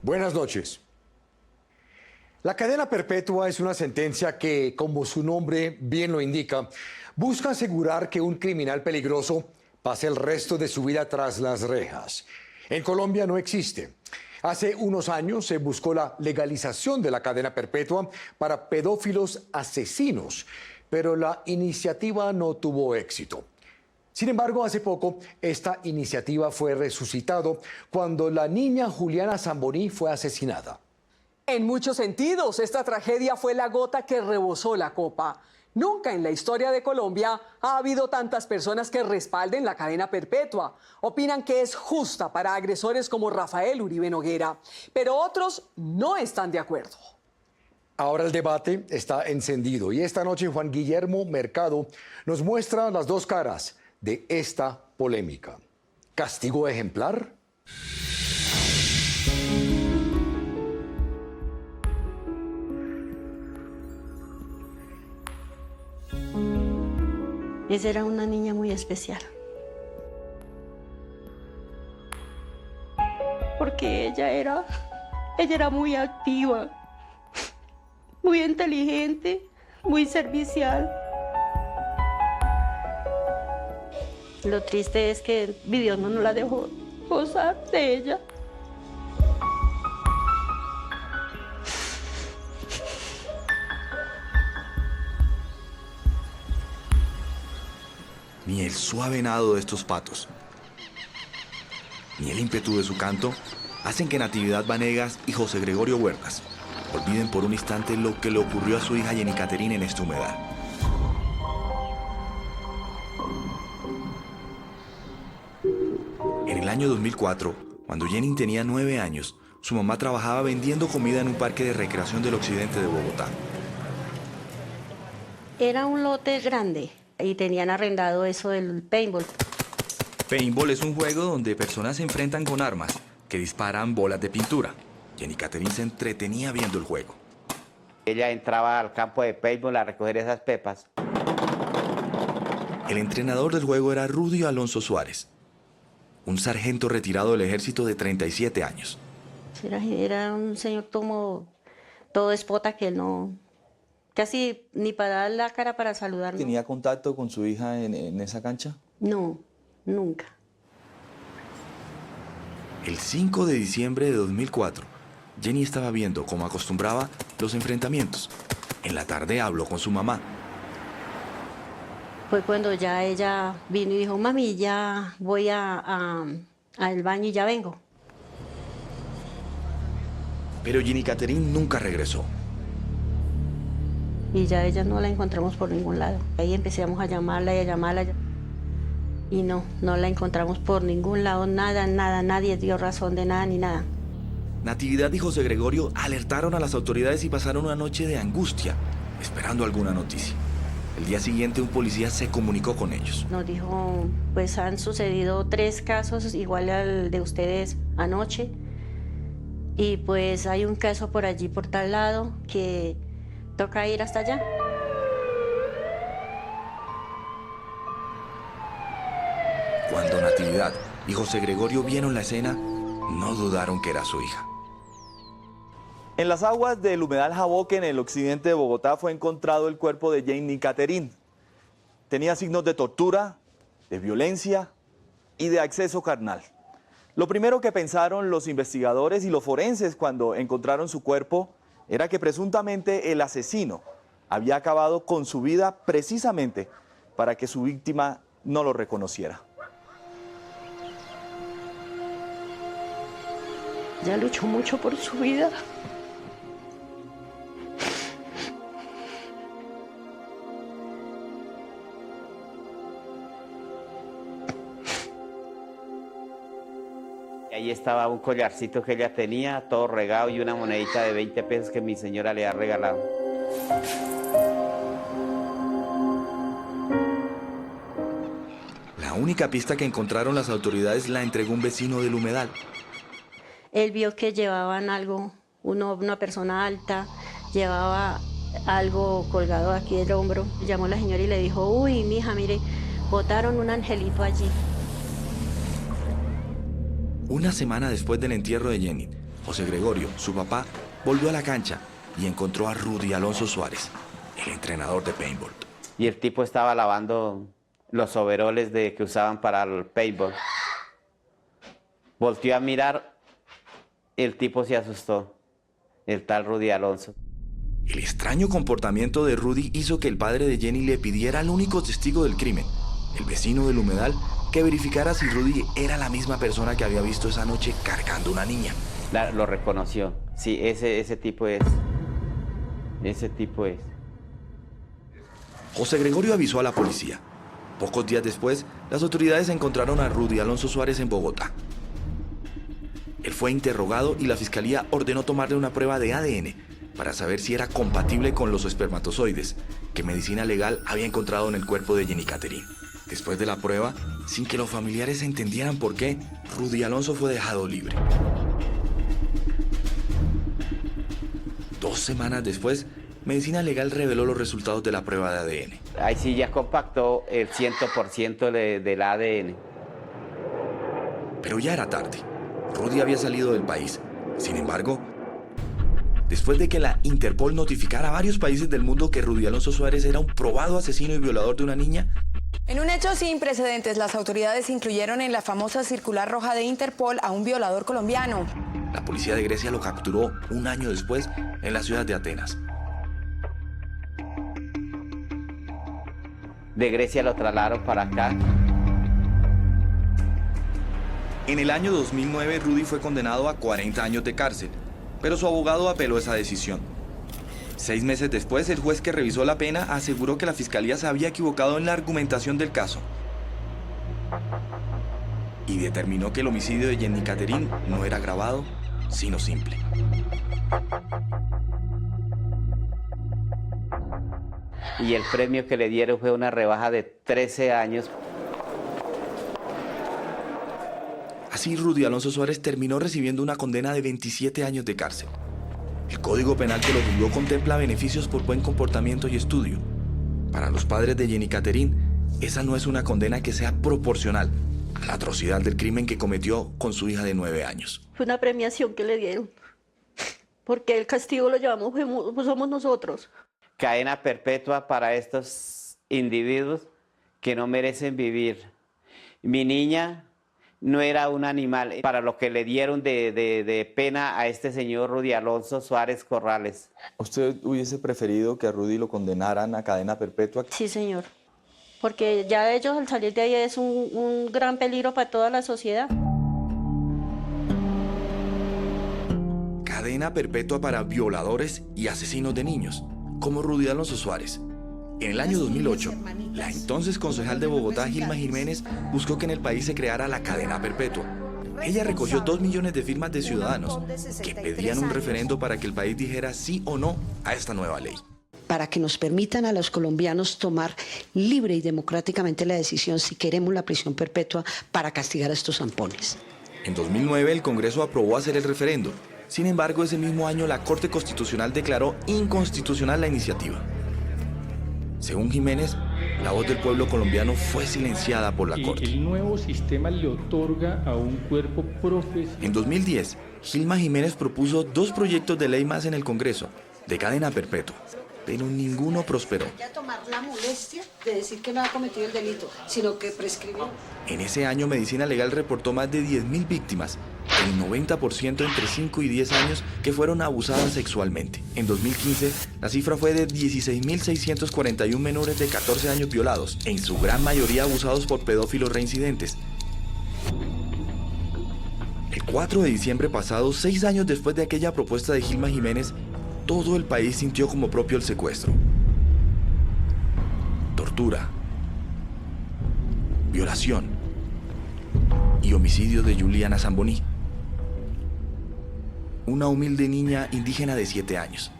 Buenas noches. La cadena perpetua es una sentencia que, como su nombre bien lo indica, busca asegurar que un criminal peligroso pase el resto de su vida tras las rejas. En Colombia no existe. Hace unos años se buscó la legalización de la cadena perpetua para pedófilos asesinos, pero la iniciativa no tuvo éxito. Sin embargo, hace poco esta iniciativa fue resucitado cuando la niña Juliana Zamboní fue asesinada. En muchos sentidos, esta tragedia fue la gota que rebosó la copa. Nunca en la historia de Colombia ha habido tantas personas que respalden la cadena perpetua. Opinan que es justa para agresores como Rafael Uribe Noguera, pero otros no están de acuerdo. Ahora el debate está encendido y esta noche Juan Guillermo Mercado nos muestra las dos caras de esta polémica. ¿Castigo ejemplar? Ella era una niña muy especial. Porque ella era muy activa, muy inteligente, muy servicial. Lo triste es que mi Dios no nos la dejó gozar de ella. Ni el suave nado de estos patos, ni el ímpetu de su canto hacen que Natividad Vanegas y José Gregorio Huertas olviden por un instante lo que le ocurrió a su hija Jenny Caterine en esta humedad. En el año 2004, cuando Jenny tenía 9 años, su mamá trabajaba vendiendo comida en un parque de recreación del occidente de Bogotá. Era un lote grande y tenían arrendado eso del paintball. Paintball es un juego donde personas se enfrentan con armas que disparan bolas de pintura. Jenny Caterine se entretenía viendo el juego. Ella entraba al campo de paintball a recoger esas pepas. El entrenador del juego era Rudy Alonso Suárez, un sargento retirado del ejército de 37 años. Era un señor todo despota que él no... Casi ni para dar la cara para saludar. ¿Tenía contacto con su hija en esa cancha? No, nunca. El 5 de diciembre de 2004, Jenny estaba viendo, como acostumbraba, los enfrentamientos. En la tarde habló con su mamá. Fue cuando ya ella vino y dijo, mami, ya voy al baño y ya vengo. Pero Jenny Caterine nunca regresó. Y ya ella no la encontramos por ningún lado. Ahí empezamos a llamarla y a llamarla. Y no la encontramos por ningún lado, nada, nadie dio razón de nada ni nada. Natividad y José Gregorio alertaron a las autoridades y pasaron una noche de angustia, esperando alguna noticia. El día siguiente un policía se comunicó con ellos. Nos dijo, pues han sucedido 3 casos igual al de ustedes anoche. Y pues hay un caso por allí, por tal lado, que toca ir hasta allá. Cuando Natividad y José Gregorio vieron la escena, no dudaron que era su hija. En las aguas del humedal Jaboque, en el occidente de Bogotá, fue encontrado el cuerpo de Jenny Caterine. Tenía signos de tortura, de violencia y de acceso carnal. Lo primero que pensaron los investigadores y los forenses cuando encontraron su cuerpo era que presuntamente el asesino había acabado con su vida precisamente para que su víctima no lo reconociera. Ella luchó mucho por su vida. Ahí estaba un collarcito que ella tenía, todo regado, y una monedita de 20 pesos que mi señora le ha regalado. La única pista que encontraron las autoridades la entregó un vecino del humedal. Él vio que llevaban algo, una persona alta, llevaba algo colgado aquí del hombro. Llamó a la señora y le dijo, uy, mija, mire, botaron un angelito allí. Una semana después del entierro de Jenny, José Gregorio, su papá, volvió a la cancha y encontró a Rudy Alonso Suárez, el entrenador de paintball. Y el tipo estaba lavando los overoles que usaban para el paintball. Volteó a mirar, el tipo se asustó, el tal Rudy Alonso. El extraño comportamiento de Rudy hizo que el padre de Jenny le pidiera al único testigo del crimen, el vecino del humedal, que verificara si Rudy era la misma persona que había visto esa noche cargando una niña. Lo reconoció. Sí, ese tipo es. Ese tipo es. José Gregorio avisó a la policía. Pocos días después, las autoridades encontraron a Rudy Alonso Suárez en Bogotá. Él fue interrogado y la fiscalía ordenó tomarle una prueba de ADN para saber si era compatible con los espermatozoides que Medicina Legal había encontrado en el cuerpo de Jenny Catherine. Después de la prueba, sin que los familiares entendieran por qué, Rudy Alonso fue dejado libre. 2 semanas después, Medicina Legal reveló los resultados de la prueba de ADN. Ahí sí ya compactó el 100% del ADN. Pero ya era tarde. Rudy había salido del país. Sin embargo, después de que la Interpol notificara a varios países del mundo que Rudy Alonso Suárez era un probado asesino y violador de una niña, en un hecho sin precedentes, las autoridades incluyeron en la famosa circular roja de Interpol a un violador colombiano. la policía de Grecia lo capturó un año después en la ciudad de Atenas. De Grecia lo trasladaron para acá. En el año 2009, Rudy fue condenado a 40 años de cárcel, pero su abogado apeló esa decisión. 6 meses después, el juez que revisó la pena aseguró que la fiscalía se había equivocado en la argumentación del caso y determinó que el homicidio de Jenny Catherine no era agravado, sino simple. Y el premio que le dieron fue una rebaja de 13 años. Así, Rudy Alonso Suárez terminó recibiendo una condena de 27 años de cárcel. El Código Penal que lo juzgó contempla beneficios por buen comportamiento y estudio. Para los padres de Jenny Catherine, esa no es una condena que sea proporcional a la atrocidad del crimen que cometió con su hija de 9 años. Fue una premiación que le dieron, porque el castigo lo llevamos, somos nosotros. Cadena perpetua para estos individuos que no merecen vivir. Mi niña no era un animal para lo que le dieron de pena a este señor Rudy Alonso Suárez Corrales. ¿Usted hubiese preferido que a Rudy lo condenaran a cadena perpetua? Sí, señor, porque ya ellos al salir de ahí es un gran peligro para toda la sociedad. Cadena perpetua para violadores y asesinos de niños, como Rudy Alonso Suárez. En el año 2008, la entonces concejal de Bogotá, Gilma Jiménez, buscó que en el país se creara la cadena perpetua. Ella recogió 2 millones de firmas de ciudadanos que pedían un referendo para que el país dijera sí o no a esta nueva ley. Para que nos permitan a los colombianos tomar libre y democráticamente la decisión si queremos la prisión perpetua para castigar a estos zampones. En 2009, el Congreso aprobó hacer el referendo. Sin embargo, ese mismo año, la Corte Constitucional declaró inconstitucional la iniciativa. Según Jiménez, la voz del pueblo colombiano fue silenciada por la Corte. El nuevo sistema le otorga a un cuerpo profesional. En 2010, Gilma Jiménez propuso 2 proyectos de ley más en el Congreso, de cadena perpetua, pero ninguno prosperó. Ya tomar la molestia de decir que no ha cometido el delito, sino que prescribió. En ese año, Medicina Legal reportó más de 10.000 víctimas, el 90% entre 5 y 10 años que fueron abusadas sexualmente. En 2015, la cifra fue de 16.641 menores de 14 años violados, en su gran mayoría abusados por pedófilos reincidentes. El 4 de diciembre pasado, 6 años después de aquella propuesta de Gilma Jiménez, todo el país sintió como propio el secuestro, tortura, violación y homicidio de Juliana Zamboní, una humilde niña indígena de 7 años,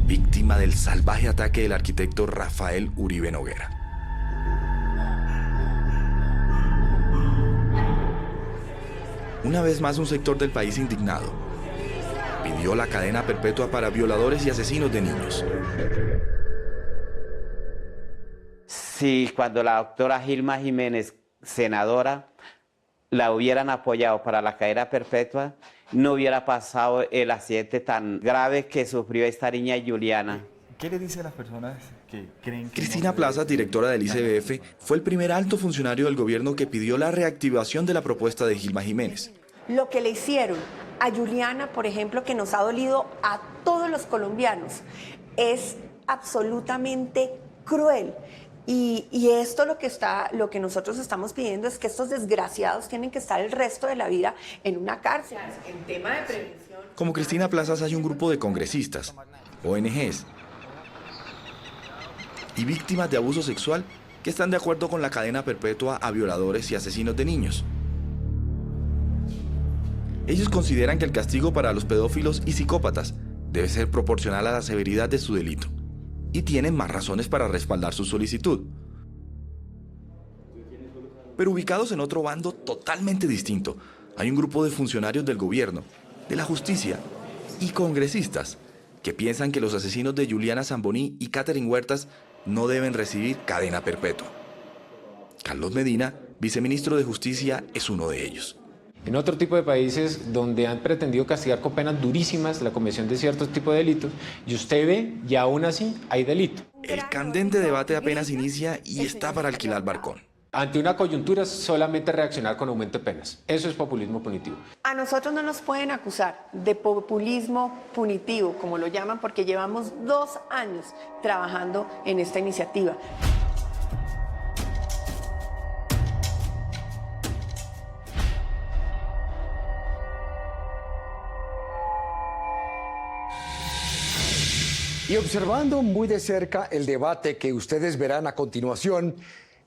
víctima del salvaje ataque del arquitecto Rafael Uribe Noguera. Una vez más, un sector del país indignado pidió la cadena perpetua para violadores y asesinos de niños. Si cuando la doctora Gilma Jiménez, senadora, la hubieran apoyado para la cadena perpetua, no hubiera pasado el accidente tan grave que sufrió esta niña Juliana. ¿Qué le dice a las personas que creen que... Cristina Plazas, directora del ICBF, fue el primer alto funcionario del gobierno que pidió la reactivación de la propuesta de Gilma Jiménez. Lo que le hicieron a Juliana, por ejemplo, que nos ha dolido a todos los colombianos, es absolutamente cruel. Y esto lo que nosotros estamos pidiendo es que estos desgraciados tienen que estar el resto de la vida en una cárcel. En tema de prevención... Como Cristina Plazas hay un grupo de congresistas, ONGs y víctimas de abuso sexual que están de acuerdo con la cadena perpetua a violadores y asesinos de niños. Ellos consideran que el castigo para los pedófilos y psicópatas debe ser proporcional a la severidad de su delito y tienen más razones para respaldar su solicitud. Pero ubicados en otro bando totalmente distinto, hay un grupo de funcionarios del gobierno, de la justicia y congresistas que piensan que los asesinos de Juliana Zamboní y Katherine Huertas no deben recibir cadena perpetua. Carlos Medina, viceministro de Justicia, es uno de ellos. En otro tipo de países donde han pretendido castigar con penas durísimas la comisión de ciertos tipos de delitos, y usted ve, y aún así hay delito. El candente debate apenas inicia y está para alquilar balcón. Ante una coyuntura, solamente reaccionar con aumento de penas. Eso es populismo punitivo. A nosotros no nos pueden acusar de populismo punitivo, como lo llaman, porque llevamos 2 años trabajando en esta iniciativa. Y observando muy de cerca el debate que ustedes verán a continuación,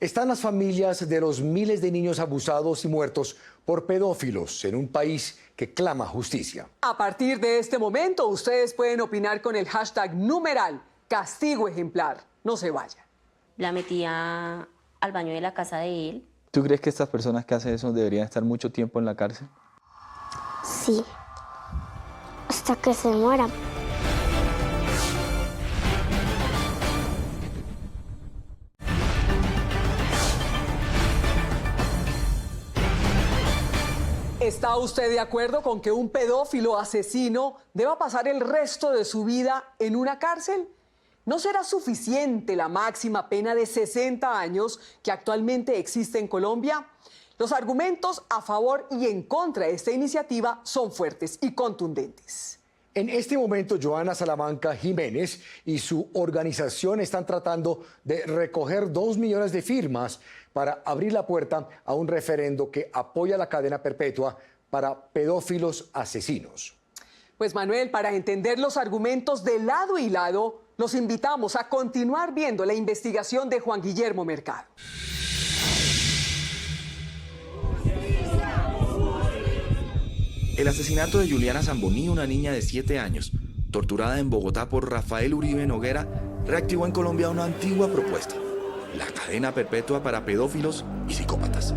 están las familias de los miles de niños abusados y muertos por pedófilos en un país que clama justicia. A partir de este momento, ustedes pueden opinar con el hashtag numeral castigo ejemplar. No se vayan. La metía al baño de la casa de él. ¿Tú crees que estas personas que hacen eso deberían estar mucho tiempo en la cárcel? Sí, hasta que se mueran. ¿Está usted de acuerdo con que un pedófilo asesino deba pasar el resto de su vida en una cárcel? ¿No será suficiente la máxima pena de 60 años que actualmente existe en Colombia? Los argumentos a favor y en contra de esta iniciativa son fuertes y contundentes. En este momento, Joana Salamanca Jiménez y su organización están tratando de recoger 2 millones de firmas para abrir la puerta a un referendo que apoya la cadena perpetua para pedófilos asesinos. Pues Manuel, para entender los argumentos de lado y lado, los invitamos a continuar viendo la investigación de Juan Guillermo Mercado. El asesinato de Juliana Zamboní, una niña de 7 años, torturada en Bogotá por Rafael Uribe Noguera, reactivó en Colombia una antigua propuesta: la cadena perpetua para pedófilos y psicópatas.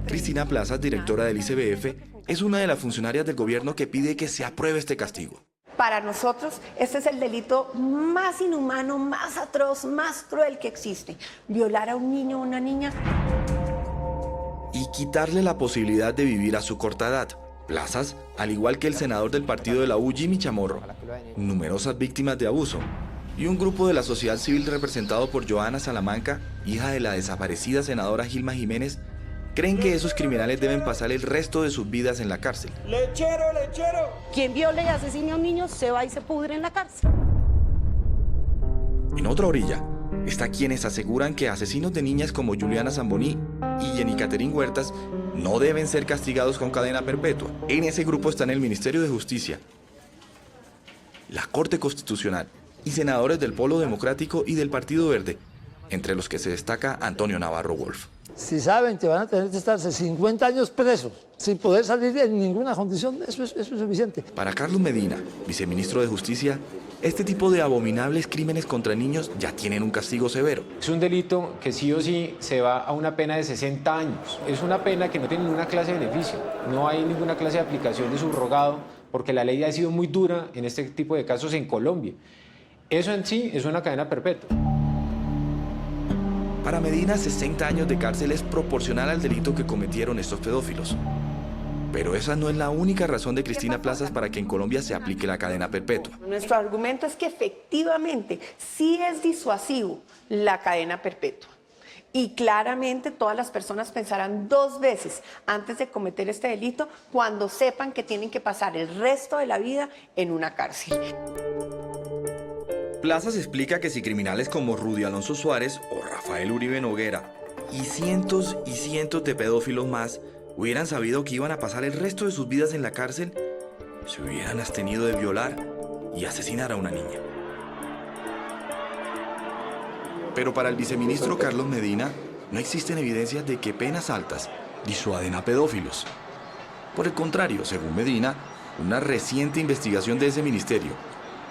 Cristina Plazas, directora del ICBF, es una de las funcionarias del gobierno que pide que se apruebe este castigo. Para nosotros, este es el delito más inhumano, más atroz, más cruel que existe. Violar a un niño o una niña. Y quitarle la posibilidad de vivir a su corta edad. Plazas, al igual que el senador del partido de la U, Jimmy Chamorro, numerosas víctimas de abuso y un grupo de la sociedad civil representado por Joana Salamanca, hija de la desaparecida senadora Gilma Jiménez, creen que esos criminales deben pasar el resto de sus vidas en la cárcel. ¡Lechero, lechero! Quien viole y asesine a un niño se va y se pudre en la cárcel. En otra orilla está quienes aseguran que asesinos de niñas como Juliana Zamboní y Jenny Katherine Huertas no deben ser castigados con cadena perpetua. En ese grupo están el Ministerio de Justicia, la Corte Constitucional y senadores del Polo Democrático y del Partido Verde, entre los que se destaca Antonio Navarro Wolf. Si saben que van a tener que estarse 50 años presos sin poder salir en ninguna condición, eso es suficiente. Para Carlos Medina, viceministro de Justicia, este tipo de abominables crímenes contra niños ya tienen un castigo severo. Es un delito que sí o sí se va a una pena de 60 años. Es una pena que no tiene ninguna clase de beneficio. No hay ninguna clase de aplicación de subrogado porque la ley ha sido muy dura en este tipo de casos en Colombia. Eso en sí es una cadena perpetua. Para Medina, 60 años de cárcel es proporcional al delito que cometieron estos pedófilos. Pero esa no es la única razón de Cristina Plazas para que en Colombia se aplique la cadena perpetua. Nuestro argumento es que efectivamente sí es disuasivo la cadena perpetua. Y claramente todas las personas pensarán 2 veces antes de cometer este delito cuando sepan que tienen que pasar el resto de la vida en una cárcel. Plazas explica que si criminales como Rudy Alonso Suárez o Rafael Uribe Noguera y cientos de pedófilos más hubieran sabido que iban a pasar el resto de sus vidas en la cárcel, se hubieran abstenido de violar y asesinar a una niña. Pero para el viceministro Carlos Medina, no existen evidencias de que penas altas disuaden a pedófilos. Por el contrario, según Medina, una reciente investigación de ese ministerio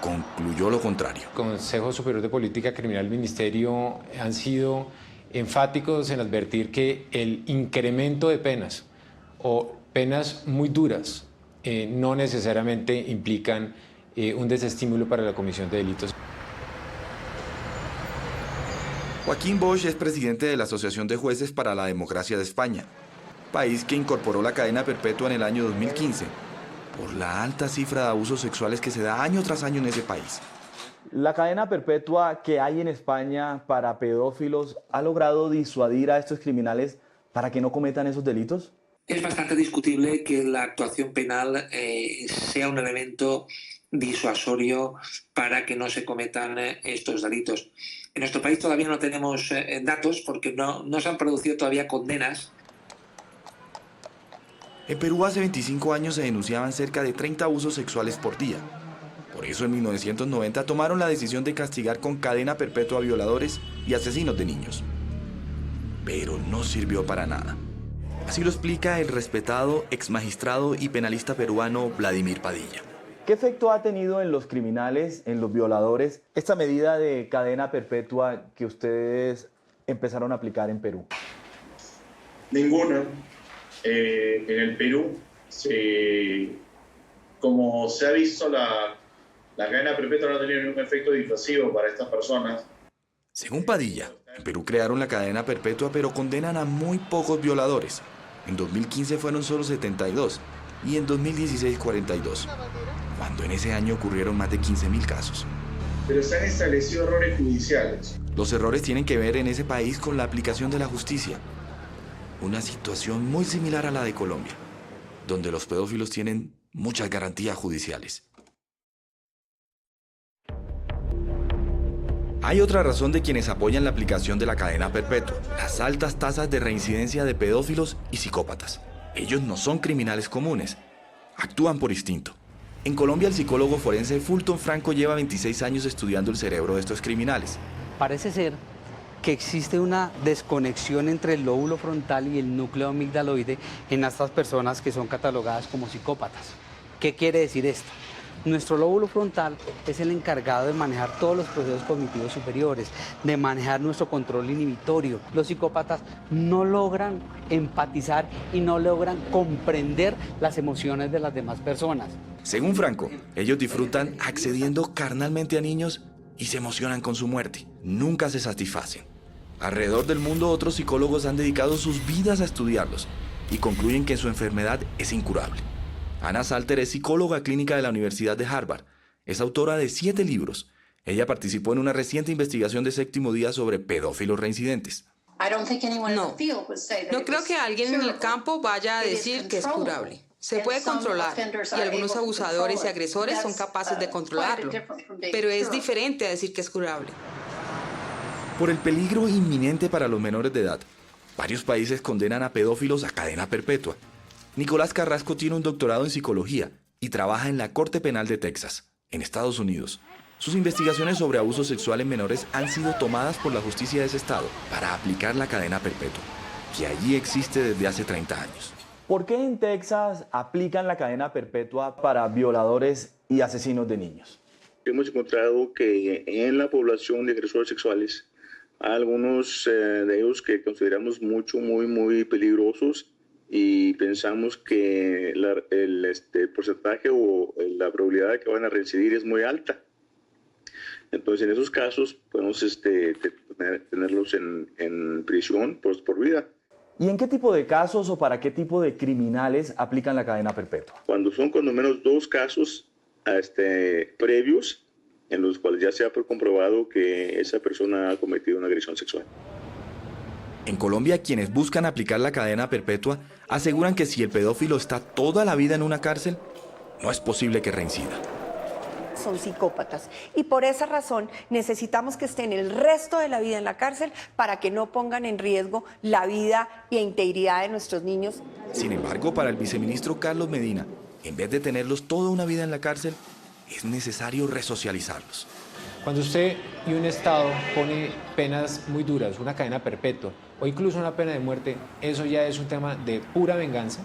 concluyó lo contrario. El Consejo Superior de Política Criminal del Ministerio han sido enfáticos en advertir que el incremento de penas o penas muy duras no necesariamente implican un desestímulo para la comisión de delitos. Joaquín Bosch es presidente de la Asociación de Jueces para la Democracia de España, país que incorporó la cadena perpetua en el año 2015 por la alta cifra de abusos sexuales que se da año tras año en ese país. La cadena perpetua que hay en España para pedófilos ha logrado disuadir a estos criminales para que no cometan esos delitos. Es bastante discutible que la actuación penal sea un elemento disuasorio para que no se cometan estos delitos. En nuestro país todavía no tenemos datos porque no se han producido todavía condenas. En Perú hace 25 años se denunciaban cerca de 30 abusos sexuales por día. Por eso en 1990 tomaron la decisión de castigar con cadena perpetua a violadores y asesinos de niños. Pero no sirvió para nada. Así lo explica el respetado exmagistrado y penalista peruano Vladimir Padilla. ¿Qué efecto ha tenido en los criminales, en los violadores, esta medida de cadena perpetua que ustedes empezaron a aplicar en Perú? Ninguna. En el Perú, como se ha visto, la cadena perpetua no ha tenido ningún efecto disuasivo para estas personas. Según Padilla, en Perú crearon la cadena perpetua pero condenan a muy pocos violadores. En 2015 fueron solo 72 y en 2016 42, cuando en ese año ocurrieron más de 15.000 casos. Pero se han establecido errores judiciales. Los errores tienen que ver en ese país con la aplicación de la justicia. Una situación muy similar a la de Colombia, donde los pedófilos tienen muchas garantías judiciales. Hay otra razón de quienes apoyan la aplicación de la cadena perpetua: las altas tasas de reincidencia de pedófilos y psicópatas. Ellos no son criminales comunes, actúan por instinto. En Colombia, el psicólogo forense Fulton Franco lleva 26 años estudiando el cerebro de estos criminales. Parece ser que existe una desconexión entre el lóbulo frontal y el núcleo amigdaloide en estas personas que son catalogadas como psicópatas. ¿Qué quiere decir esto? Nuestro lóbulo frontal es el encargado de manejar todos los procesos cognitivos superiores, de manejar nuestro control inhibitorio. Los psicópatas no logran empatizar y no logran comprender las emociones de las demás personas. Según Franco, ellos disfrutan accediendo carnalmente a niños y se emocionan con su muerte. Nunca se satisfacen. Alrededor del mundo, otros psicólogos han dedicado sus vidas a estudiarlos y concluyen que su enfermedad es incurable. Ana Salter es psicóloga clínica de la Universidad de Harvard. Es autora de 7 libros. Ella participó en una reciente investigación de Séptimo Día sobre pedófilos reincidentes. No creo que alguien en el campo vaya a decir que es curable. Se puede controlar y algunos abusadores y agresores son capaces de controlarlo, pero es diferente a decir que es curable. Por el peligro inminente para los menores de edad, varios países condenan a pedófilos a cadena perpetua. Nicolás Carrasco tiene un doctorado en psicología y trabaja en la Corte Penal de Texas, en Estados Unidos. Sus investigaciones sobre abuso sexual en menores han sido tomadas por la justicia de ese estado para aplicar la cadena perpetua, que allí existe desde hace 30 años. ¿Por qué en Texas aplican la cadena perpetua para violadores y asesinos de niños? Hemos encontrado que en la población de agresores sexuales hay algunos de ellos que consideramos muy peligrosos y pensamos que el porcentaje o la probabilidad de que van a reincidir es muy alta. Entonces, en esos casos podemos tenerlos en prisión por vida. ¿Y en qué tipo de casos o para qué tipo de criminales aplican la cadena perpetua? Cuando son cuando menos 2 casos previos en los cuales ya se ha comprobado que esa persona ha cometido una agresión sexual. En Colombia, quienes buscan aplicar la cadena perpetua aseguran que si el pedófilo está toda la vida en una cárcel, no es posible que reincida. Son psicópatas y por esa razón necesitamos que estén el resto de la vida en la cárcel para que no pongan en riesgo la vida e integridad de nuestros niños. Sin embargo, para el viceministro Carlos Medina, en vez de tenerlos toda una vida en la cárcel, es necesario resocializarlos. Cuando usted y un Estado pone penas muy duras, una cadena perpetua o incluso una pena de muerte, eso ya es un tema de pura venganza,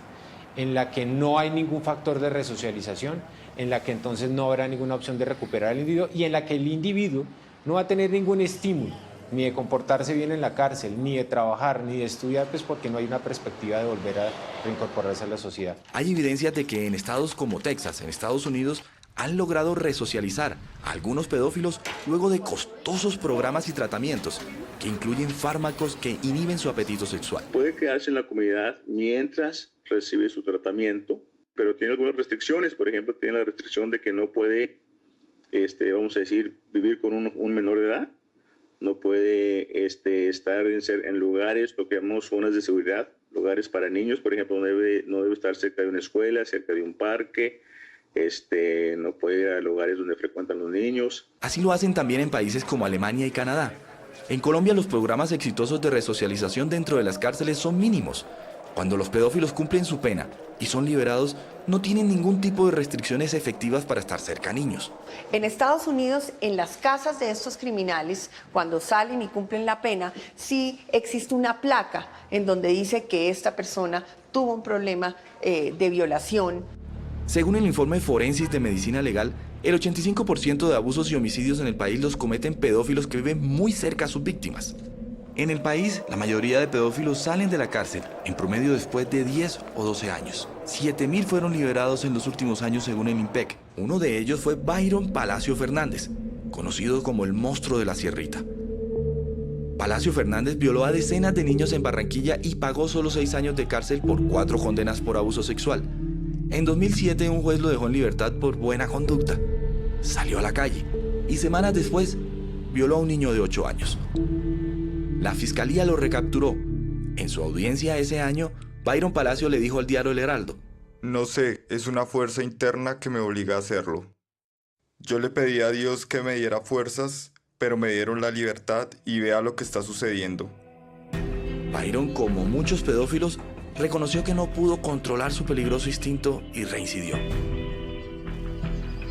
en la que no hay ningún factor de resocialización, en la que entonces no habrá ninguna opción de recuperar al individuo y en la que el individuo no va a tener ningún estímulo ni de comportarse bien en la cárcel, ni de trabajar, ni de estudiar, pues porque no hay una perspectiva de volver a reincorporarse a la sociedad. Hay evidencias de que en estados como Texas, en Estados Unidos, han logrado resocializar a algunos pedófilos luego de costosos programas y tratamientos que incluyen fármacos que inhiben su apetito sexual. Puede quedarse en la comunidad mientras recibe su tratamiento, pero tiene algunas restricciones. Por ejemplo, tiene la restricción de que no puede, vamos a decir, vivir con un menor de edad, no puede estar en lugares, lo que llamamos zonas de seguridad, lugares para niños, por ejemplo, no debe estar cerca de una escuela, cerca de un parque, no puede ir a lugares donde frecuentan los niños. Así lo hacen también en países como Alemania y Canadá. En Colombia los programas exitosos de resocialización dentro de las cárceles son mínimos. Cuando los pedófilos cumplen su pena y son liberados, no tienen ningún tipo de restricciones efectivas para estar cerca a niños. En Estados Unidos, en las casas de estos criminales, cuando salen y cumplen la pena, sí existe una placa en donde dice que esta persona tuvo un problema de violación. Según el informe Forensis de Medicina Legal, el 85% de abusos y homicidios en el país los cometen pedófilos que viven muy cerca a sus víctimas. En el país, la mayoría de pedófilos salen de la cárcel, en promedio después de 10 o 12 años. 7.000 fueron liberados en los últimos años según el IMPEC. Uno de ellos fue Byron Palacio Fernández, conocido como el monstruo de la Sierrita. Palacio Fernández violó a decenas de niños en Barranquilla y pagó solo 6 años de cárcel por 4 condenas por abuso sexual. En 2007 un juez lo dejó en libertad por buena conducta. Salió a la calle y semanas después violó a un niño de 8 años. La fiscalía lo recapturó. En su audiencia ese año, Byron Palacio le dijo al diario El Heraldo: No sé, es una fuerza interna que me obliga a hacerlo. Yo le pedí a Dios que me diera fuerzas, pero me dieron la libertad y vea lo que está sucediendo. Byron, como muchos pedófilos, reconoció que no pudo controlar su peligroso instinto y reincidió.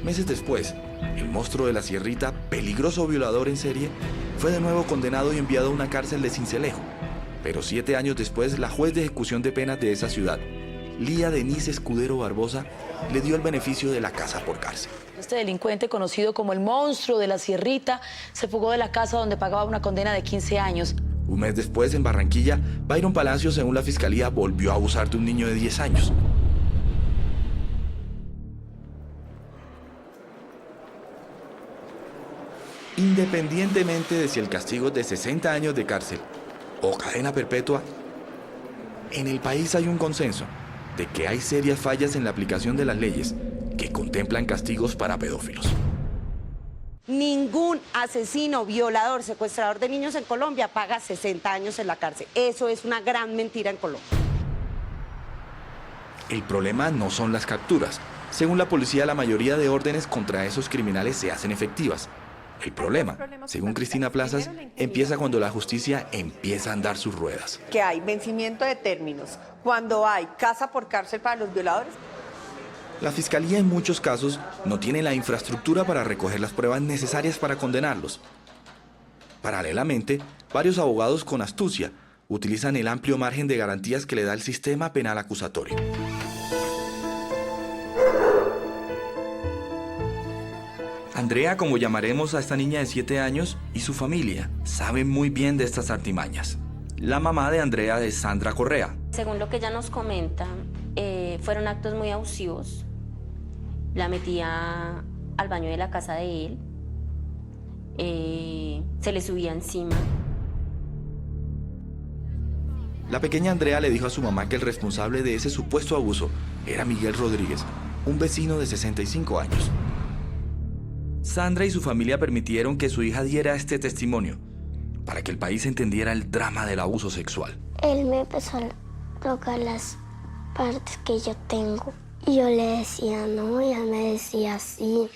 Meses después, el monstruo de la Sierrita, peligroso violador en serie, fue de nuevo condenado y enviado a una cárcel de Sincelejo. Pero 7 años después, la juez de ejecución de penas de esa ciudad, Lía Denise Escudero Barbosa, le dio el beneficio de la casa por cárcel. Este delincuente, conocido como el monstruo de la Sierrita, se fugó de la casa donde pagaba una condena de 15 años. Un mes después, en Barranquilla, Byron Palacio, según la fiscalía, volvió a abusar de un niño de 10 años. Independientemente de si el castigo es de 60 años de cárcel o cadena perpetua, en el país hay un consenso de que hay serias fallas en la aplicación de las leyes que contemplan castigos para pedófilos. Ningún asesino, violador, secuestrador de niños en Colombia paga 60 años en la cárcel. Eso es una gran mentira en Colombia. El problema no son las capturas. Según la policía, la mayoría de órdenes contra esos criminales se hacen efectivas. El problema, según Cristina Plazas, empieza cuando la justicia empieza a andar sus ruedas. Que hay vencimiento de términos, cuando hay casa por cárcel para los violadores. La fiscalía en muchos casos no tiene la infraestructura para recoger las pruebas necesarias para condenarlos. Paralelamente, varios abogados con astucia utilizan el amplio margen de garantías que le da el sistema penal acusatorio. Andrea, como llamaremos a esta niña de 7 años, y su familia saben muy bien de estas artimañas. La mamá de Andrea es Sandra Correa. Según lo que ella nos comenta, fueron actos muy abusivos. La metía al baño de la casa de él, se le subía encima. La pequeña Andrea le dijo a su mamá que el responsable de ese supuesto abuso era Miguel Rodríguez, un vecino de 65 años. Sandra y su familia permitieron que su hija diera este testimonio para que el país entendiera el drama del abuso sexual. Él me empezó a tocar las partes que yo tengo. Y yo le decía no, y él me decía sí.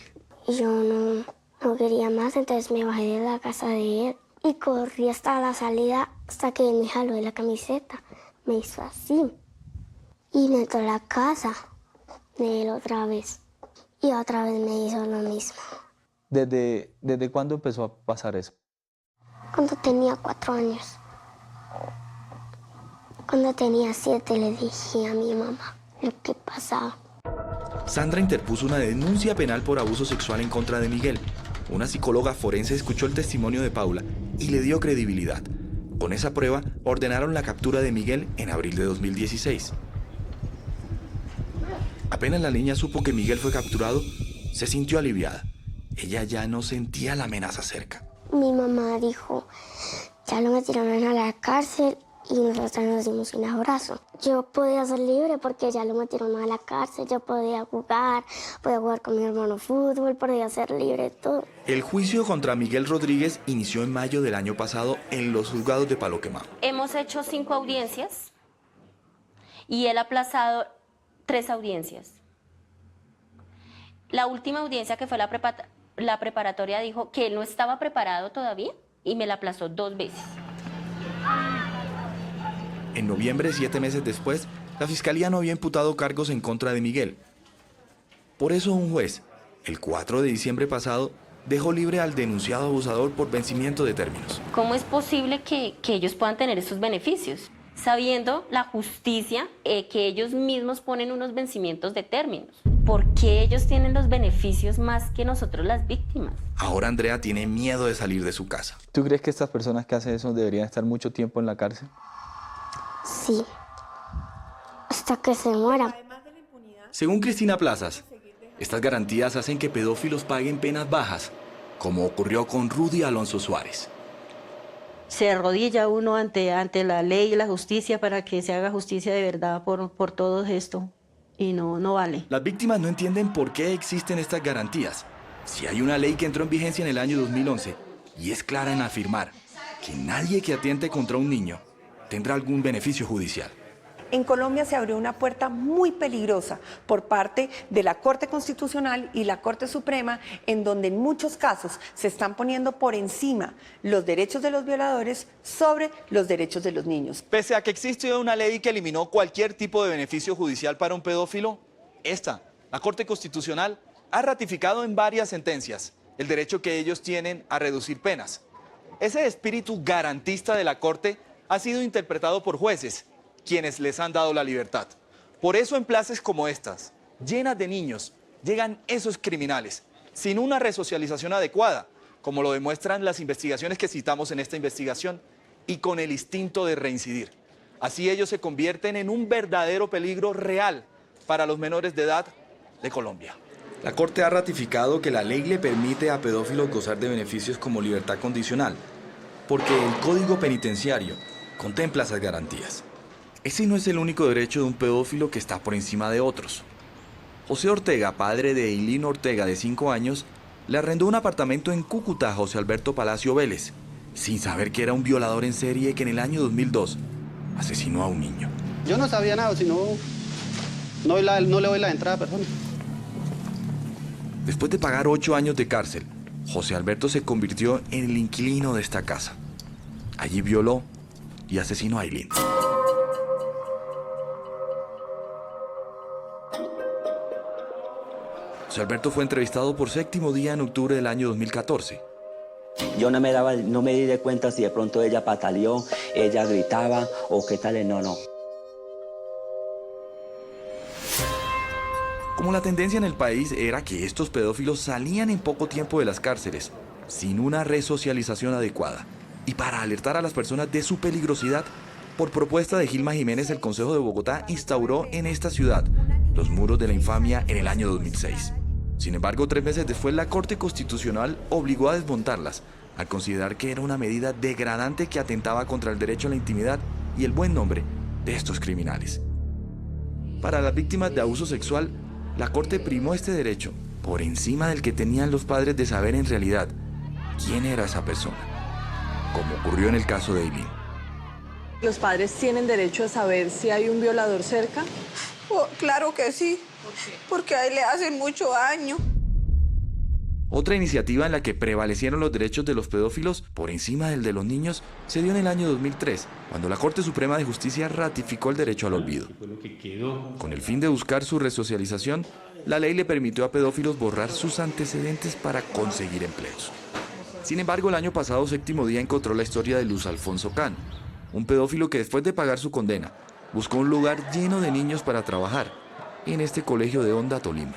Y yo no quería más, entonces me bajé de la casa de él. Y corrí hasta la salida, hasta que él me jaló de la camiseta. Me hizo así. Y me entró a la casa de él otra vez. Y otra vez me hizo lo mismo. ¿Desde cuándo empezó a pasar eso? Cuando tenía 4 años. Cuando tenía 7 le dije a mi mamá lo que pasaba. Sandra interpuso una denuncia penal por abuso sexual en contra de Miguel. Una psicóloga forense escuchó el testimonio de Paula y le dio credibilidad. Con esa prueba, ordenaron la captura de Miguel en abril de 2016. Apenas la niña supo que Miguel fue capturado, se sintió aliviada. Ella ya no sentía la amenaza cerca. Mi mamá dijo, ya lo metieron a la cárcel y nosotros nos dimos un abrazo. Yo podía ser libre porque ya lo metieron a la cárcel, yo podía jugar con mi hermano fútbol, podía ser libre de todo. El juicio contra Miguel Rodríguez inició en mayo del año pasado en los juzgados de Palo Quemado. Hemos hecho 5 audiencias y él ha aplazado 3 audiencias. La última audiencia, que fue la preparatoria, dijo que él no estaba preparado todavía y me la aplazó 2 veces. En noviembre, 7 meses después, la fiscalía no había imputado cargos en contra de Miguel. Por eso un juez, el 4 de diciembre pasado, dejó libre al denunciado abusador por vencimiento de términos. ¿Cómo es posible que ellos puedan tener estos beneficios? Sabiendo la justicia que ellos mismos ponen unos vencimientos de términos. ¿Por qué ellos tienen los beneficios más que nosotros las víctimas? Ahora Andrea tiene miedo de salir de su casa. ¿Tú crees que estas personas que hacen eso deberían estar mucho tiempo en la cárcel? Sí, hasta que se mueran. Según Cristina Plazas, estas garantías hacen que pedófilos paguen penas bajas, como ocurrió con Rudy Alonso Suárez. Se arrodilla uno ante la ley y la justicia para que se haga justicia de verdad por todo esto. Y no vale. Las víctimas no entienden por qué existen estas garantías. Si hay una ley que entró en vigencia en el año 2011 y es clara en afirmar que nadie que atente contra un niño tendrá algún beneficio judicial. En Colombia se abrió una puerta muy peligrosa por parte de la Corte Constitucional y la Corte Suprema, en donde en muchos casos se están poniendo por encima los derechos de los violadores sobre los derechos de los niños. Pese a que existe una ley que eliminó cualquier tipo de beneficio judicial para un pedófilo, la Corte Constitucional, ha ratificado en varias sentencias el derecho que ellos tienen a reducir penas. Ese espíritu garantista de la Corte ha sido interpretado por jueces, quienes les han dado la libertad. Por eso en plazas como estas, llenas de niños, llegan esos criminales, sin una resocialización adecuada, como lo demuestran las investigaciones que citamos en esta investigación, y con el instinto de reincidir. Así ellos se convierten en un verdadero peligro real para los menores de edad de Colombia. La Corte ha ratificado que la ley le permite a pedófilos gozar de beneficios como libertad condicional, porque el Código Penitenciario contempla esas garantías. Ese no es el único derecho de un pedófilo que está por encima de otros. José Ortega, padre de Eileen Ortega, de 5 años, le arrendó un apartamento en Cúcuta a José Alberto Palacio Vélez, sin saber que era un violador en serie que en el año 2002 asesinó a un niño. Yo no sabía nada, sino no le doy la entrada a persona. Después de pagar 8 años de cárcel, José Alberto se convirtió en el inquilino de esta casa. Allí violó y asesinó a Eileen. José Alberto fue entrevistado por Séptimo Día en octubre del año 2014. Yo no me di de cuenta si de pronto ella pataleó, ella gritaba o qué tal, no. Como la tendencia en el país era que estos pedófilos salían en poco tiempo de las cárceles, sin una resocialización adecuada, y para alertar a las personas de su peligrosidad, por propuesta de Gilma Jiménez, el Consejo de Bogotá instauró en esta ciudad los muros de la infamia en el año 2006. Sin embargo, 3 meses después, la Corte Constitucional obligó a desmontarlas, al considerar que era una medida degradante que atentaba contra el derecho a la intimidad y el buen nombre de estos criminales. Para las víctimas de abuso sexual, la Corte primó este derecho por encima del que tenían los padres de saber en realidad quién era esa persona, como ocurrió en el caso de Eileen. ¿Los padres tienen derecho a saber si hay un violador cerca? Oh, claro que sí, porque a él le hacen mucho daño. Otra iniciativa en la que prevalecieron los derechos de los pedófilos por encima del de los niños se dio en el año 2003, cuando la Corte Suprema de Justicia ratificó el derecho al olvido. Con el fin de buscar su resocialización, la ley le permitió a pedófilos borrar sus antecedentes para conseguir empleos. Sin embargo, el año pasado, Séptimo Día encontró la historia de Luis Alfonso Cano, un pedófilo que después de pagar su condena, buscó un lugar lleno de niños para trabajar en este colegio de Honda, Tolima.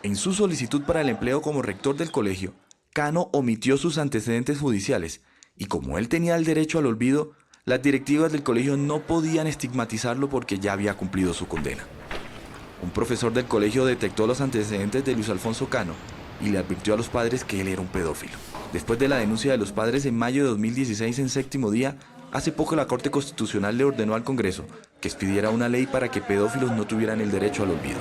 En su solicitud para el empleo como rector del colegio, Cano omitió sus antecedentes judiciales y como él tenía el derecho al olvido, las directivas del colegio no podían estigmatizarlo porque ya había cumplido su condena. Un profesor del colegio detectó los antecedentes de Luis Alfonso Cano y le advirtió a los padres que él era un pedófilo. Después de la denuncia de los padres en mayo de 2016 en Séptimo Día, hace poco la Corte Constitucional le ordenó al Congreso que expidiera una ley para que pedófilos no tuvieran el derecho al olvido.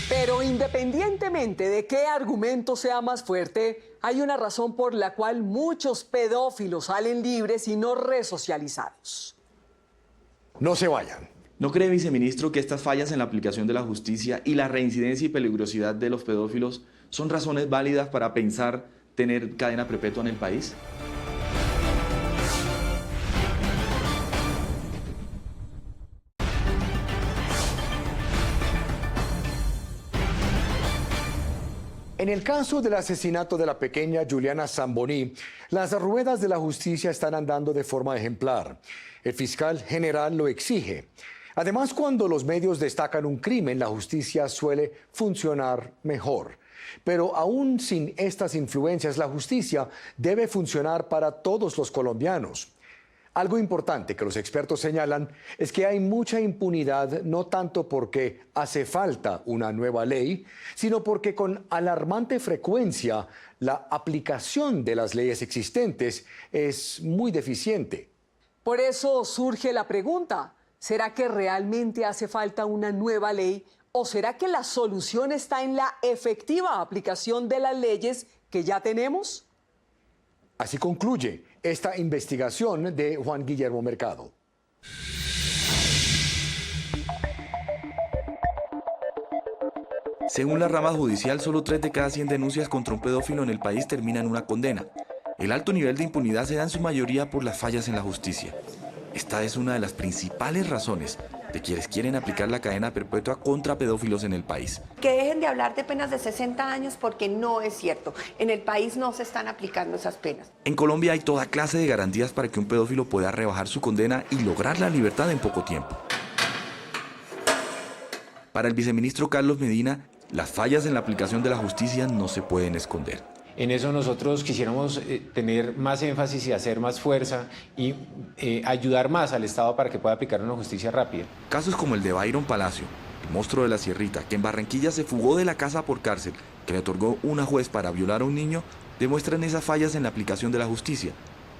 Pero independientemente de qué argumento sea más fuerte, hay una razón por la cual muchos pedófilos salen libres y no resocializados. No se vayan. ¿No cree, viceministro, que estas fallas en la aplicación de la justicia y la reincidencia y peligrosidad de los pedófilos son razones válidas para pensar tener cadena perpetua en el país? En el caso del asesinato de la pequeña Juliana Zamboní, las ruedas de la justicia están andando de forma ejemplar. El fiscal general lo exige. Además, cuando los medios destacan un crimen, la justicia suele funcionar mejor. Pero aún sin estas influencias, la justicia debe funcionar para todos los colombianos. Algo importante que los expertos señalan es que hay mucha impunidad, no tanto porque hace falta una nueva ley, sino porque con alarmante frecuencia la aplicación de las leyes existentes es muy deficiente. Por eso surge la pregunta, ¿será que realmente hace falta una nueva ley o será que la solución está en la efectiva aplicación de las leyes que ya tenemos? Así concluye esta investigación de Juan Guillermo Mercado. Según la rama judicial, solo 3 de cada 100 denuncias contra un pedófilo en el país terminan en una condena. El alto nivel de impunidad se da en su mayoría por las fallas en la justicia. Esta es una de las principales razones de quienes quieren aplicar la cadena perpetua contra pedófilos en el país. Que dejen de hablar de penas de 60 años porque no es cierto. En el país no se están aplicando esas penas. En Colombia hay toda clase de garantías para que un pedófilo pueda rebajar su condena y lograr la libertad en poco tiempo. Para el viceministro Carlos Medina, las fallas en la aplicación de la justicia no se pueden esconder. En eso nosotros quisiéramos tener más énfasis y hacer más fuerza y ayudar más al Estado para que pueda aplicar una justicia rápida. Casos como el de Byron Palacio, el monstruo de la Sierrita, que en Barranquilla se fugó de la casa por cárcel, que le otorgó una juez para violar a un niño, demuestran esas fallas en la aplicación de la justicia.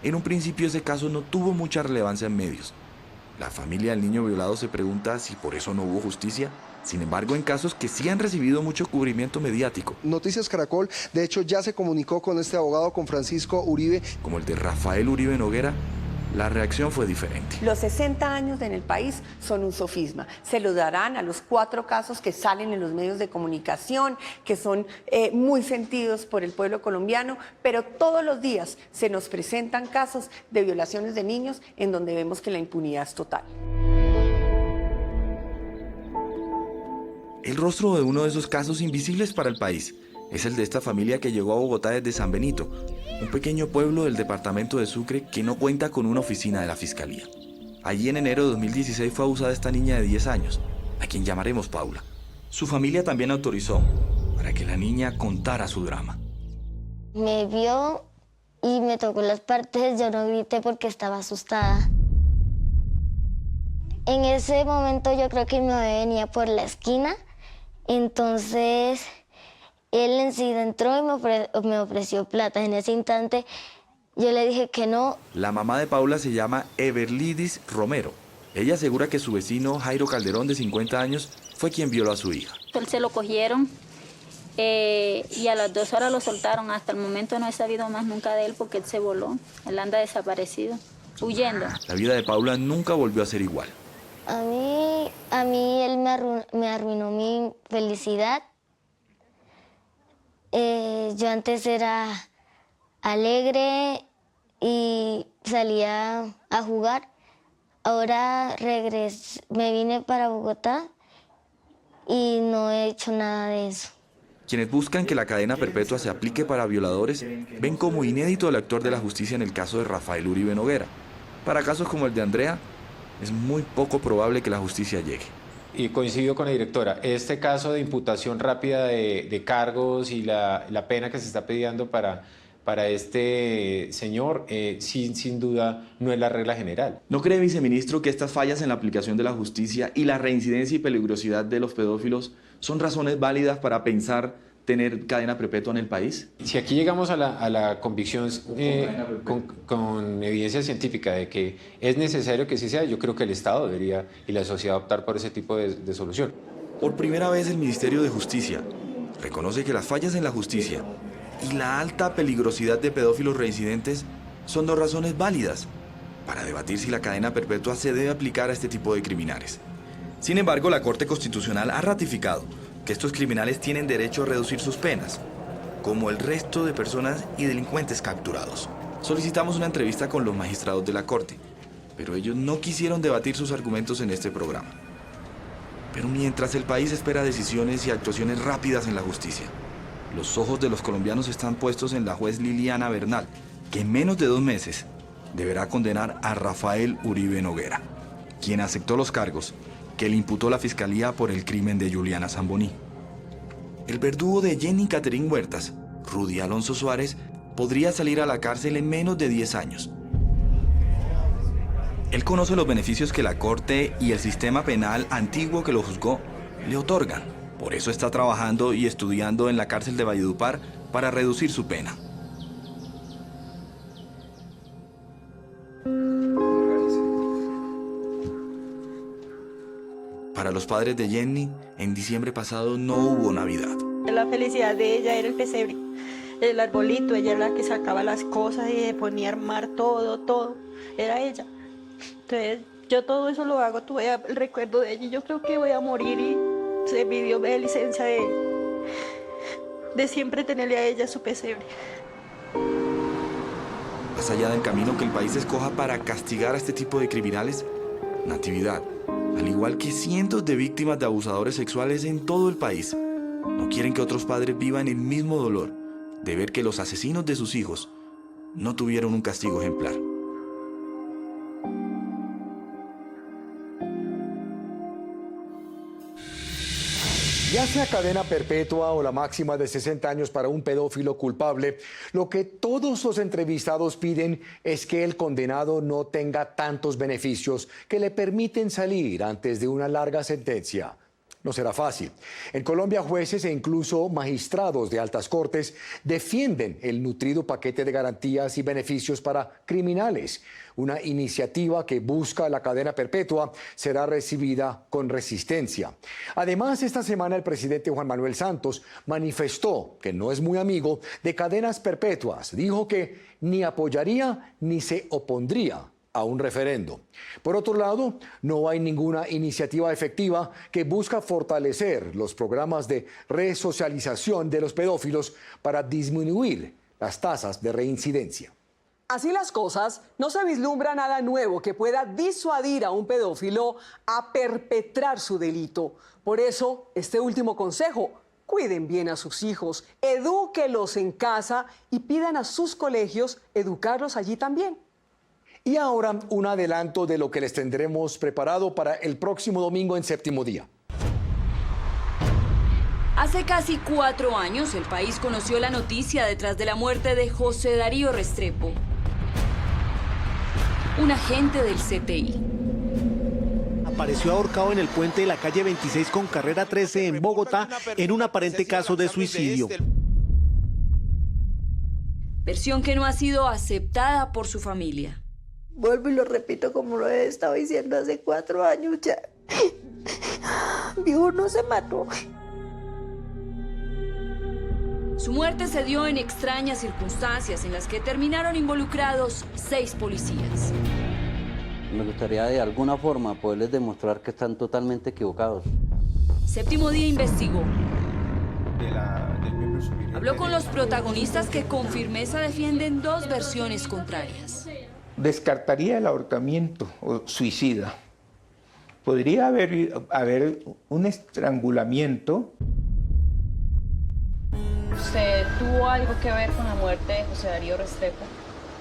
En un principio ese caso no tuvo mucha relevancia en medios. La familia del niño violado se pregunta si por eso no hubo justicia. Sin embargo, en casos que sí han recibido mucho cubrimiento mediático. Noticias Caracol, de hecho, ya se comunicó con este abogado, con Francisco Uribe. Como el de Rafael Uribe Noguera, la reacción fue diferente. Los 60 años en el país son un sofisma. Se lo darán a los 4 casos que salen en los medios de comunicación, que son muy sentidos por el pueblo colombiano, pero todos los días se nos presentan casos de violaciones de niños en donde vemos que la impunidad es total. El rostro de uno de esos casos invisibles para el país es el de esta familia que llegó a Bogotá desde San Benito, un pequeño pueblo del departamento de Sucre que no cuenta con una oficina de la Fiscalía. Allí en enero de 2016 fue abusada esta niña de 10 años, a quien llamaremos Paula. Su familia también autorizó para que la niña contara su drama. Me vio y me tocó las partes, yo no grité porque estaba asustada. En ese momento yo creo que mi bebé venía por la esquina. Entonces, él enseguida entró y me ofreció plata. En ese instante, Yo le dije que no. La mamá de Paula se llama Everlidis Romero. Ella asegura que su vecino Jairo Calderón, de 50 años, fue quien violó a su hija. Él se lo cogieron y a las 2 horas lo soltaron. Hasta el momento no he sabido más nunca de él porque él se voló. Él anda desaparecido, huyendo. La vida de Paula nunca volvió a ser igual. A mí él me arruinó mi felicidad. Yo antes era alegre y salía a jugar. Ahora me vine para Bogotá y no he hecho nada de eso. Quienes buscan que la cadena perpetua se aplique para violadores ven como inédito el actor de la justicia en el caso de Rafael Uribe Noguera. Para casos como el de Andrea, es muy poco probable que la justicia llegue. Y coincido con la directora, este caso de imputación rápida de cargos y la pena que se está pidiendo para este señor, sin duda no es la regla general. ¿No cree, viceministro, que estas fallas en la aplicación de la justicia y la reincidencia y peligrosidad de los pedófilos son razones válidas para pensar tener cadena perpetua en el país? Si aquí llegamos a la convicción con evidencia científica de que es necesario que sí sea, yo creo que el Estado debería y la sociedad optar por ese tipo de solución. Por primera vez el Ministerio de Justicia reconoce que las fallas en la justicia y la alta peligrosidad de pedófilos reincidentes son dos razones válidas para debatir si la cadena perpetua se debe aplicar a este tipo de criminales. Sin embargo, la Corte Constitucional ha ratificado que estos criminales tienen derecho a reducir sus penas, como el resto de personas y delincuentes capturados. Solicitamos una entrevista con los magistrados de la Corte, pero ellos no quisieron debatir sus argumentos en este programa. Pero mientras el país espera decisiones y actuaciones rápidas en la justicia, los ojos de los colombianos están puestos en la juez Liliana Bernal, que en menos de 2 meses deberá condenar a Rafael Uribe Noguera, quien aceptó los cargos que le imputó la Fiscalía por el crimen de Juliana Zamboní. El verdugo de Jenny Catherine Huertas, Rudy Alonso Suárez, podría salir a la cárcel en menos de 10 años. Él conoce los beneficios que la Corte y el sistema penal antiguo que lo juzgó le otorgan. Por eso está trabajando y estudiando en la cárcel de Valledupar para reducir su pena. Para los padres de Jenny, en diciembre pasado no hubo Navidad. La felicidad de ella era el pesebre, el arbolito, ella era la que sacaba las cosas y ponía a armar todo, era ella. Entonces yo todo eso lo hago, tuve el recuerdo de ella y yo creo que voy a morir y se vivió la licencia de siempre tenerle a ella su pesebre. Más allá del camino que el país escoja para castigar a este tipo de criminales, Natividad, al igual que cientos de víctimas de abusadores sexuales en todo el país, no quieren que otros padres vivan el mismo dolor de ver que los asesinos de sus hijos no tuvieron un castigo ejemplar. Ya sea cadena perpetua o la máxima de 60 años para un pedófilo culpable, lo que todos los entrevistados piden es que el condenado no tenga tantos beneficios que le permiten salir antes de una larga sentencia. No será fácil. En Colombia, jueces e incluso magistrados de altas cortes defienden el nutrido paquete de garantías y beneficios para criminales. Una iniciativa que busca la cadena perpetua será recibida con resistencia. Además, esta semana el presidente Juan Manuel Santos manifestó que no es muy amigo de cadenas perpetuas. Dijo que ni apoyaría ni se opondría a un referendo. Por otro lado, no hay ninguna iniciativa efectiva que busca fortalecer los programas de resocialización de los pedófilos para disminuir las tasas de reincidencia. Así las cosas, no se vislumbra nada nuevo que pueda disuadir a un pedófilo a perpetrar su delito. Por eso, este último consejo: cuiden bien a sus hijos, edúquelos en casa y pidan a sus colegios educarlos allí también. Y ahora un adelanto de lo que les tendremos preparado para el próximo domingo en Séptimo Día. Hace casi 4 años el país conoció la noticia detrás de la muerte de José Darío Restrepo, un agente del CTI. Apareció ahorcado en el puente de la calle 26 con carrera 13 en Bogotá en un aparente caso de suicidio. versión que no ha sido aceptada por su familia. Vuelvo y lo repito como lo he estado diciendo hace 4 años ya. Mi hijo no se mató. Su muerte se dio en extrañas circunstancias en las que terminaron involucrados 6 policías. Me gustaría de alguna forma poderles demostrar que están totalmente equivocados. Séptimo Día investigó. Habló con los protagonistas que con firmeza defienden 2 versiones contrarias. Descartaría el ahorcamiento o suicida. Podría haber un estrangulamiento. ¿Usted tuvo algo que ver con la muerte de José Darío Restrepo?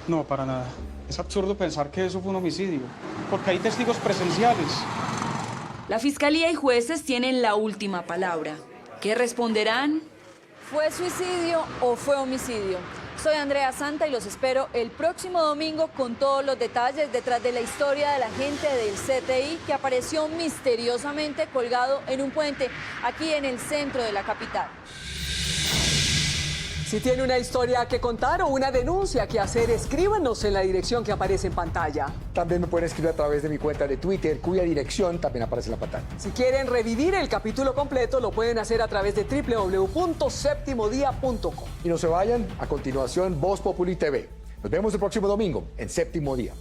No, para nada. Es absurdo pensar que eso fue un homicidio, porque hay testigos presenciales. La fiscalía y jueces tienen la última palabra. ¿Qué responderán? ¿Fue suicidio o fue homicidio? Soy Andrea Santa y los espero el próximo domingo con todos los detalles detrás de la historia del agente del CTI que apareció misteriosamente colgado en un puente aquí en el centro de la capital. Si tiene una historia que contar o una denuncia que hacer, escríbanos en la dirección que aparece en pantalla. También me pueden escribir a través de mi cuenta de Twitter, cuya dirección también aparece en la pantalla. Si quieren revivir el capítulo completo, lo pueden hacer a través de www.septimodia.com. Y no se vayan, a continuación, Voz Populi TV. Nos vemos el próximo domingo en Séptimo Día.